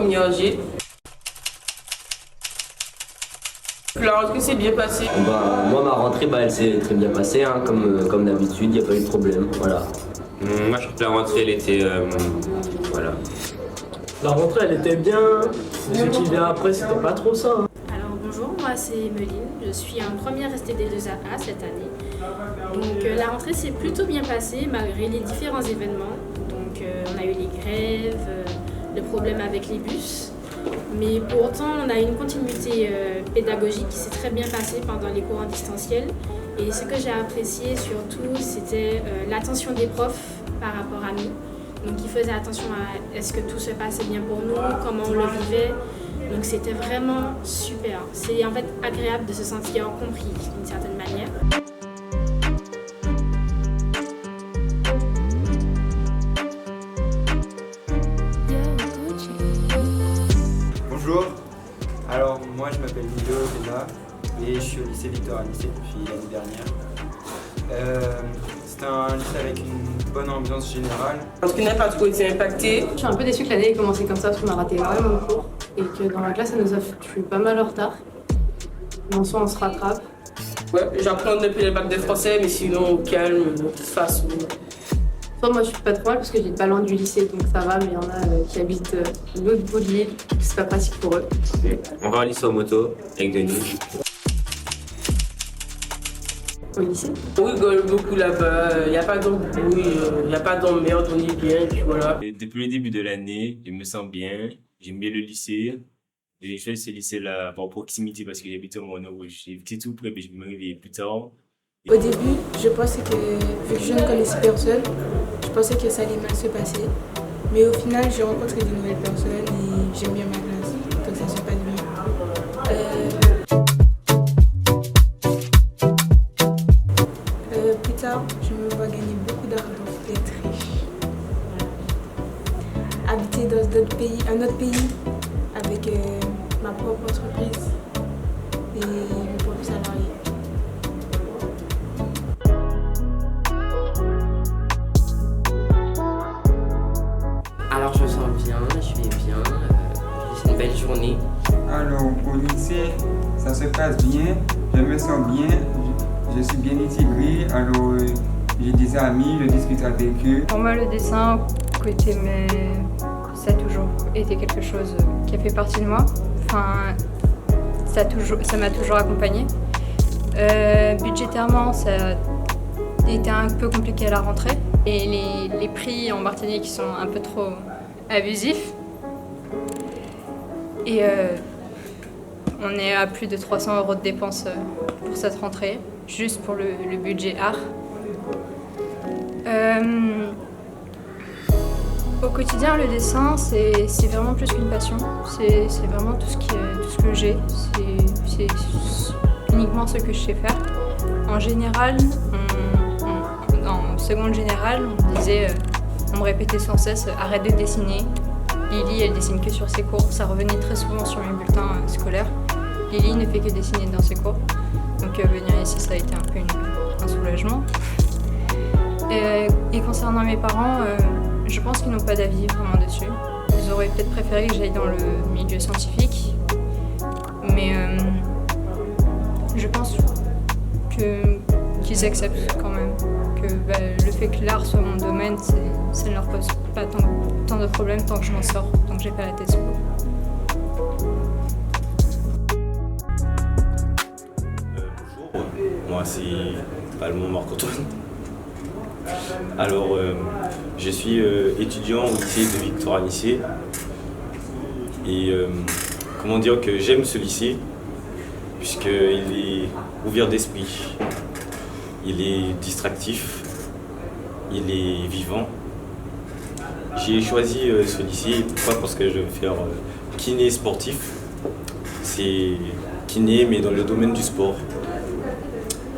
comme hiérarchie. La rentrée s'est bien passée. Moi, ma rentrée, elle s'est très bien passée, hein, comme d'habitude, il n'y a pas eu de problème. Voilà. Moi, je trouve que la rentrée, elle était. Voilà. La rentrée, elle était bien, mais ce qui vient après, c'était pas trop ça. Hein. Alors bonjour, moi c'est Emeline, je suis en première STD2AA cette année. Donc la rentrée s'est plutôt bien passée malgré les différents événements. Donc on a eu les grèves, le problème avec les bus. Mais pour autant, on a une continuité pédagogique qui s'est très bien passée pendant les cours en distanciel. Et ce que j'ai apprécié surtout, c'était l'attention des profs par rapport à nous. Donc ils faisaient attention à est-ce que tout se passait bien pour nous, comment on le vivait. Donc c'était vraiment super. C'est en fait agréable de se sentir compris d'une certaine manière. Bonjour, alors moi je m'appelle Milo Bena et je suis au lycée Victor Anissé depuis l'année dernière. C'est un lycée avec une bonne ambiance générale. En tout cas, n'a pas trop été impacté. Je suis un peu déçue que l'année ait commencé comme ça parce qu'on a raté énormément de cours et que dans la classe ça nous a foutu pas mal en retard. Mais en soi on se rattrape. Ouais, j'apprends depuis le bac de français, mais sinon au calme, de toute façon. Soit moi je suis pas trop mal parce que j'habite pas loin du lycée donc ça va, mais il y en a qui habitent l'autre bout de l'île, c'est pas pratique pour eux. On va au lycée en moto avec Denis. Au lycée. On rigole beaucoup là-bas, il n'y a pas d'embrouille, il n'y a pas d'emmerde, on est bien, puis voilà. Et depuis le début de l'année, je me sens bien, j'aime bien le lycée. J'ai choisi ce lycée-là par proximité parce que j'habite au Mono, j'étais tout près, mais je me réveillais plus tard. Au début, je pensais que, vu que je ne connaissais personne, je pensais que ça allait mal se passer. Mais au final, j'ai rencontré de nouvelles personnes et j'aime bien ma classe, donc ça se passe bien. Plus tard, je me vois gagner beaucoup d'argent, être riche. Habiter dans un autre pays, avec ma propre entreprise et mes propres salariés. Alors, je me sens bien, je vais bien, c'est une belle journée. Alors, au lycée, ça se passe bien, je me sens bien, je suis bien intégré, alors j'ai des amis, je discute avec eux. Pour moi, le dessin, côté ça a toujours été quelque chose qui a fait partie de moi. Enfin, ça m'a toujours accompagnée. Budgétairement, ça a été un peu compliqué à la rentrée. Et les prix en Martinique sont un peu trop abusifs. Et on est à plus de 300 € de dépenses pour cette rentrée, juste pour le budget art. Au quotidien, le dessin, c'est vraiment plus qu'une passion. C'est vraiment tout ce que j'ai. C'est uniquement ce que je sais faire. En général, en seconde générale, on me répétait sans cesse « arrête de dessiner ». Lily, elle dessine que sur ses cours. Ça revenait très souvent sur mes bulletins scolaires. Lily ne fait que dessiner dans ses cours. Donc venir ici, ça a été un peu un soulagement. Et concernant mes parents, je pense qu'ils n'ont pas d'avis vraiment dessus. Ils auraient peut-être préféré que j'aille dans le milieu scientifique. Mais je pense qu'ils acceptent quand même que le fait que l'art soit mon domaine, ça ne leur pose pas tant de problèmes tant que je m'en sors, donc j'ai pas la tête sous l'eau. Bonjour, moi c'est Palmon Marc-Antoine. Alors, je suis étudiant au lycée de Victor Anissé. Et comment dire que j'aime ce lycée, puisqu'il est ouvert d'esprit, il est distractif, il est vivant. J'ai choisi ce lycée, pourquoi? Parce que je veux faire kiné sportif. C'est kiné, mais dans le domaine du sport.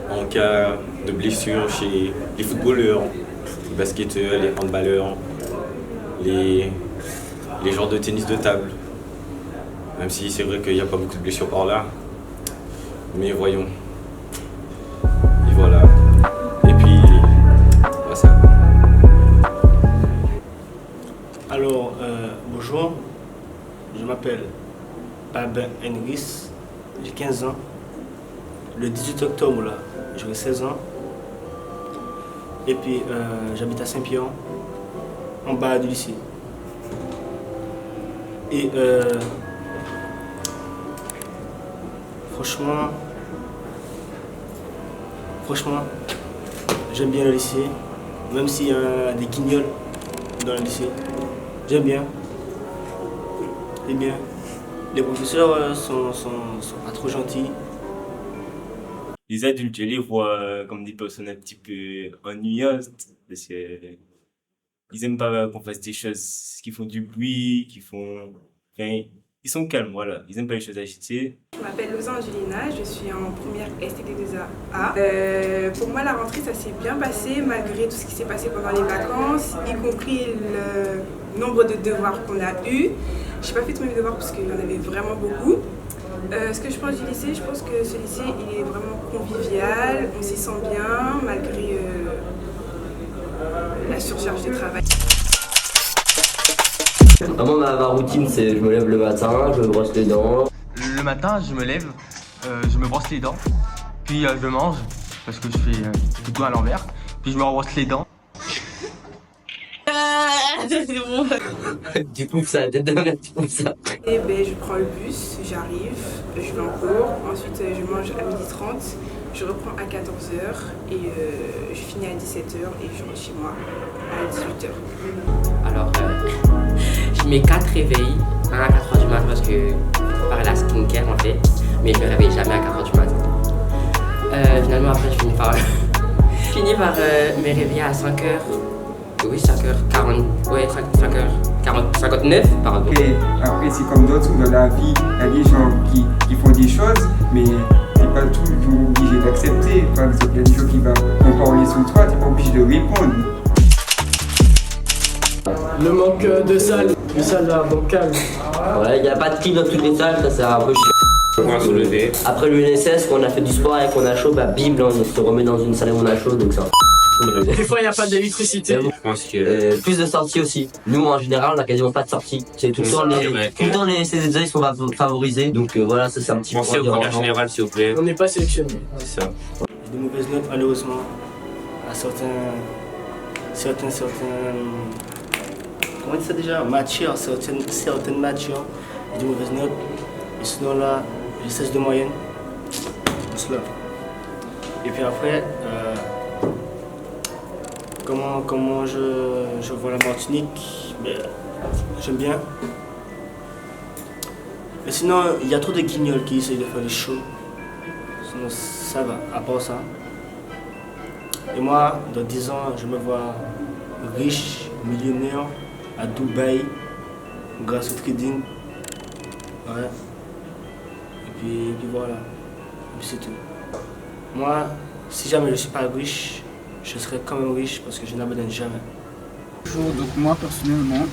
En cas de blessure chez les footballeurs, les basketteurs, les handballeurs, les joueurs de tennis de table. Même si c'est vrai qu'il n'y a pas beaucoup de blessures par là. Mais voyons. Et voilà. Et puis, voilà ça. Alors, bonjour, je je m'appelle Babin Enris, j'ai 15 ans. Le 18 octobre, là, j'aurai 16 ans. Et puis, j'habite à Saint-Pierre, en bas du lycée. Et franchement, j'aime bien le lycée, même s'il y a des guignols dans le lycée. J'aime bien. Et bien, les professeurs sont pas trop gentils. Les adultes, je les vois comme des personnes un petit peu ennuyeuses, parce que ils aiment pas qu'on fasse des choses qui font du bruit, enfin, ils sont calmes, voilà. Ils aiment pas les choses agitées. Je m'appelle Loza Angelina, je suis en première STD2A. Pour moi, la rentrée, ça s'est bien passé, malgré tout ce qui s'est passé pendant les vacances, y compris le nombre de devoirs qu'on a eu. J'ai pas fait tous mes devoirs parce qu'il y en avait vraiment beaucoup. Ce que je pense du lycée, je pense que ce lycée il est vraiment convivial, on s'y sent bien malgré la surcharge de travail. Vraiment ma routine c'est je me lève le matin, je me brosse les dents. Le matin je me lève, je me brosse les dents, puis je mange parce que je fais tout à l'envers, puis je me rebrosse les dents. Du coup ça, tête de malade, du coup ça. Et ben, je prends le bus, j'arrive, je vais en cours, ensuite je mange à 12h30, je reprends à 14h et je finis à 17h et je rentre chez moi à 18h. Alors je mets 4 réveils, un à 4h du matin parce que faut préparer la skincare en fait, mais je me réveille jamais à 4h du matin. Finalement après je finis par me réveiller à 5h. Oui, 5h40, ouais, 5h59, pardon. Et après, c'est comme d'autres dans la vie, il y a des gens qui font des choses, mais t'es pas toujours obligé d'accepter. Par exemple, il y a des gens qui vont parler sur toi, t'es pas obligé de répondre. Le manque de salles, les salles là, donc calme. Ouais, il n'y a pas de clip dans toutes les salles, ça c'est un peu chiant. Après l'UNSS, quand on a fait du sport et qu'on a chaud, bah bim, là, on se remet dans une salle où on a chaud, donc ça. Des fois, il n'y a pas d'électricité. Je pense que plus de sorties aussi. Nous, en général, on n'a quasiment pas de sorties. C'est tout le temps les CDD, ils sont favorisés. Donc voilà, ça c'est un petit peu. Pensez au programme général, s'il vous plaît. On n'est pas sélectionné. C'est ça. J'ai des mauvaises notes, malheureusement, à certains. Comment on dit ça déjà? Matières, certaines matières. J'ai des mauvaises notes. Et sinon, là, j'ai 16 de moyenne. Tout cela. Et puis après. Comment je vois la Martinique, j'aime bien. Mais sinon, il y a trop de guignols qui essayent de faire les shows. Sinon, ça va, à part ça. Et moi, dans 10 ans, je me vois riche, millionnaire, à Dubaï, grâce au trading. Ouais. Et puis voilà. Et puis c'est tout. Moi, si jamais je ne suis pas riche, je serai quand même riche parce que je n'abandonne jamais. Bonjour, donc moi personnellement,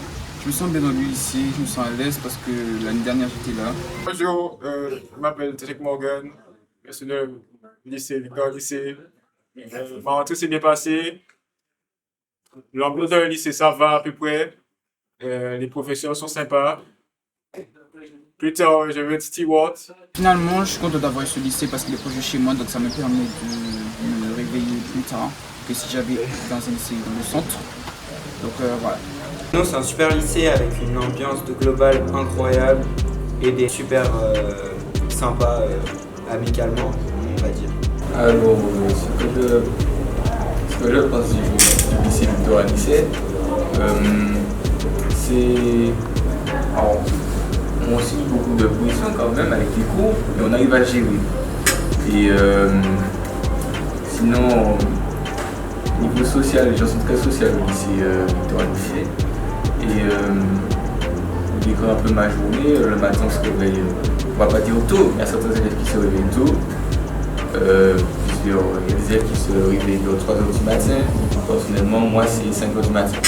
je me sens bien dans le lycée, je me sens à l'aise parce que l'année dernière j'étais là. Bonjour, je m'appelle Tariq Morgan, personnel lycée, Victor lycée. Ma rentrée s'est bien passée. L'ambiance dans le lycée ça va à peu près. Les professeurs sont sympas. Plus tard, je vais être steward. Finalement, je suis content d'avoir ce lycée parce qu'il est proche de chez moi, donc ça me permet de me réveiller plus tard que si j'avais dans un lycée dans le centre. Donc voilà. Non, c'est un super lycée avec une ambiance de global incroyable et des super sympas amicalement, on va dire. Alors, ce que je pense du lycée Victor Anissé, c'est. On a aussi beaucoup de pression quand même avec les cours, mais on arrive à gérer. Et sinon, niveau social, les gens sont très sociaux au lycée Victor Anissé. Et je décore un peu ma journée, le matin on se réveille, on va pas dire tôt, il y a certains élèves qui se réveillent tôt. Il y a des élèves qui se réveillent vers 3h du matin. Personnellement, moi c'est 5h du matin.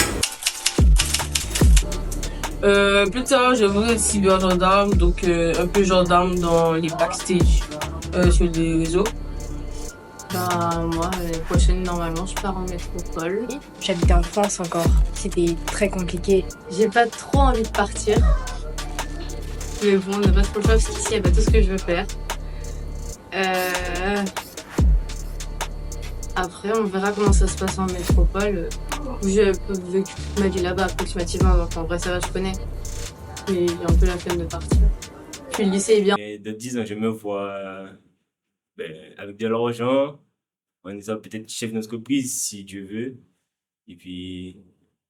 Plus tard, je voudrais être cyber-gendarme, donc un peu gendarme dans les backstage sur les réseaux. Moi, l'année prochaine, normalement, je pars en métropole. J'habite en France encore, c'était très compliqué. J'ai pas trop envie de partir. Mais bon, on n'a pas trop le choix parce qu'ici, il n'y a pas tout ce que je veux faire. Après, on verra comment ça se passe en métropole. J'ai vécu toute ma vie là-bas approximativement, donc en vrai, ça va, je connais. Mais j'ai un peu la flemme de partir. Puis le lycée est bien. Et de 10 ans, je me vois avec de l'argent, en étant peut-être chef d'entreprise, si Dieu veut. Et puis,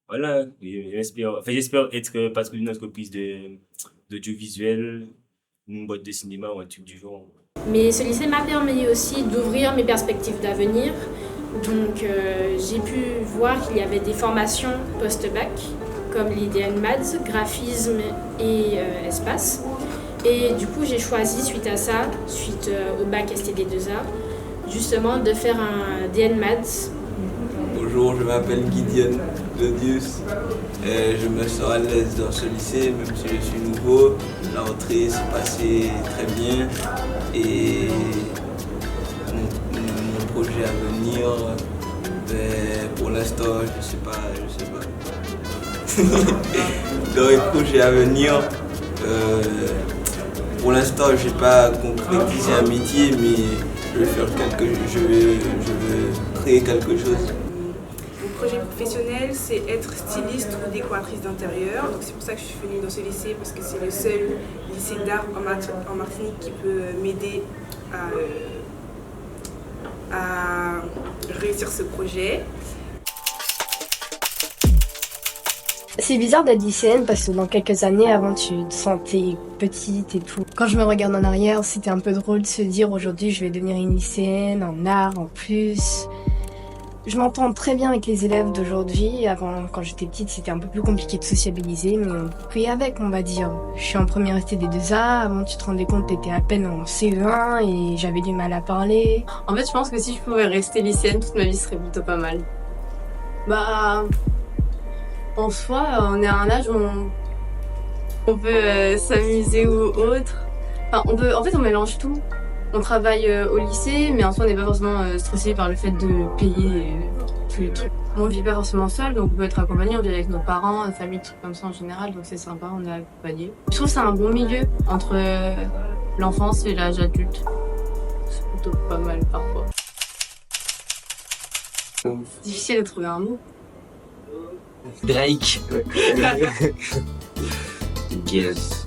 voilà, j'espère être patron d'une entreprise d'audiovisuel, une boîte de cinéma ou un truc du genre. Mais ce lycée m'a permis aussi d'ouvrir mes perspectives d'avenir. Donc j'ai pu voir qu'il y avait des formations post-bac, comme l'IDN Maths, graphisme et espace. Et du coup, j'ai choisi, suite à ça, suite au bac STD2A, justement de faire un DN Maths. Bonjour, je m'appelle Gideon Dodius. Je me sens à l'aise dans ce lycée, même si je suis nouveau. La rentrée s'est passée très bien. Et mon projet à venir, pour l'instant, je sais pas. Dans les projets à venir, pour l'instant, je n'ai pas concrétisé un métier, mais je veux créer quelque chose. Mon projet professionnel, c'est être styliste ou décoratrice d'intérieur. Donc c'est pour ça que je suis venue dans ce lycée, parce que c'est le seul lycée d'art en Martinique qui peut m'aider à réussir ce projet. C'est bizarre d'être lycéenne parce que dans quelques années avant tu te sentais petite et tout. Quand je me regarde en arrière, c'était un peu drôle de se dire aujourd'hui je vais devenir une lycéenne en art en plus. Je m'entends très bien avec les élèves d'aujourd'hui. Avant, quand j'étais petite, c'était un peu plus compliqué de sociabiliser, mais on pris avec, on va dire. Je suis en première STD2A, avant tu te rendais compte, t'étais à peine en CE1 et j'avais du mal à parler. En fait, je pense que si je pouvais rester lycéenne, toute ma vie serait plutôt pas mal. Bah, en soi, on est à un âge où on peut s'amuser ou autre. Enfin, en fait, on mélange tout. On travaille au lycée, mais en soi, on n'est pas forcément stressé par le fait de payer tous les trucs. On vit pas forcément seul, donc on peut être accompagné, on vit avec nos parents, notre famille, tout comme ça en général, donc c'est sympa, on est accompagné. Je trouve que c'est un bon milieu entre l'enfance et l'âge adulte. C'est plutôt pas mal parfois. C'est difficile de trouver un mot. Drake. Yes.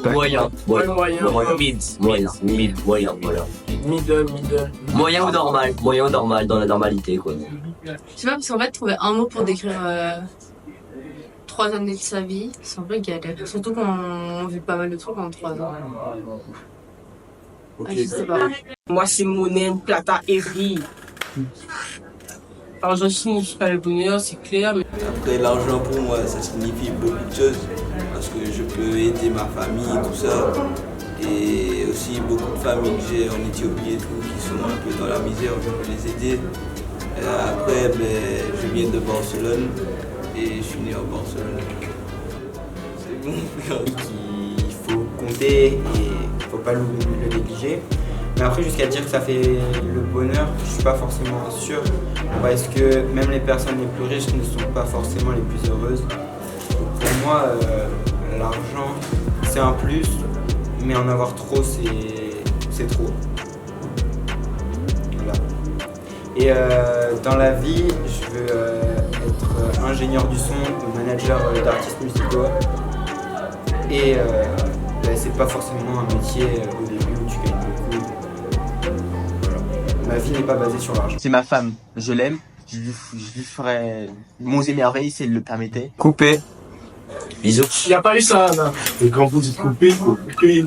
Moyen. Moyen, voilà. Middle. Moyen ou normal, dans la normalité, quoi. Je sais pas, parce qu'en fait, trouver un mot pour décrire 3 années de sa vie, c'est un peu galère. Surtout qu'on vit pas mal de trucs en 3 ans. Okay. Je sais pas. Moi, c'est monnaie, plata et riz. L'argent signifie pas le bonheur, c'est clair. Mais... Après, l'argent pour moi, ça signifie beaucoup de choses. Parce que je peux aider ma famille, tout ça. Et aussi beaucoup de familles que j'ai en Éthiopie et tout, qui sont un peu dans la misère, je peux les aider. Après, je viens de Barcelone et je suis né en Barcelone. C'est bon. Il faut compter et il ne faut pas le négliger. Mais après, jusqu'à dire que ça fait le bonheur, je ne suis pas forcément sûr. Parce que même les personnes les plus riches ne sont pas forcément les plus heureuses. Pour moi, l'argent, c'est un plus, mais en avoir trop, c'est trop. Voilà. Et dans la vie, je veux être ingénieur du son ou manager d'artistes musicaux. Et c'est pas forcément un métier au début où tu gagnes beaucoup. Voilà. Ma vie n'est pas basée sur l'argent. C'est ma femme, je l'aime, je lui ferais monts et merveilles si elle le permettait. Coupé. Bisous. Il n'y a pas eu ça, là. Et quand vous dites coupé, il faut couper.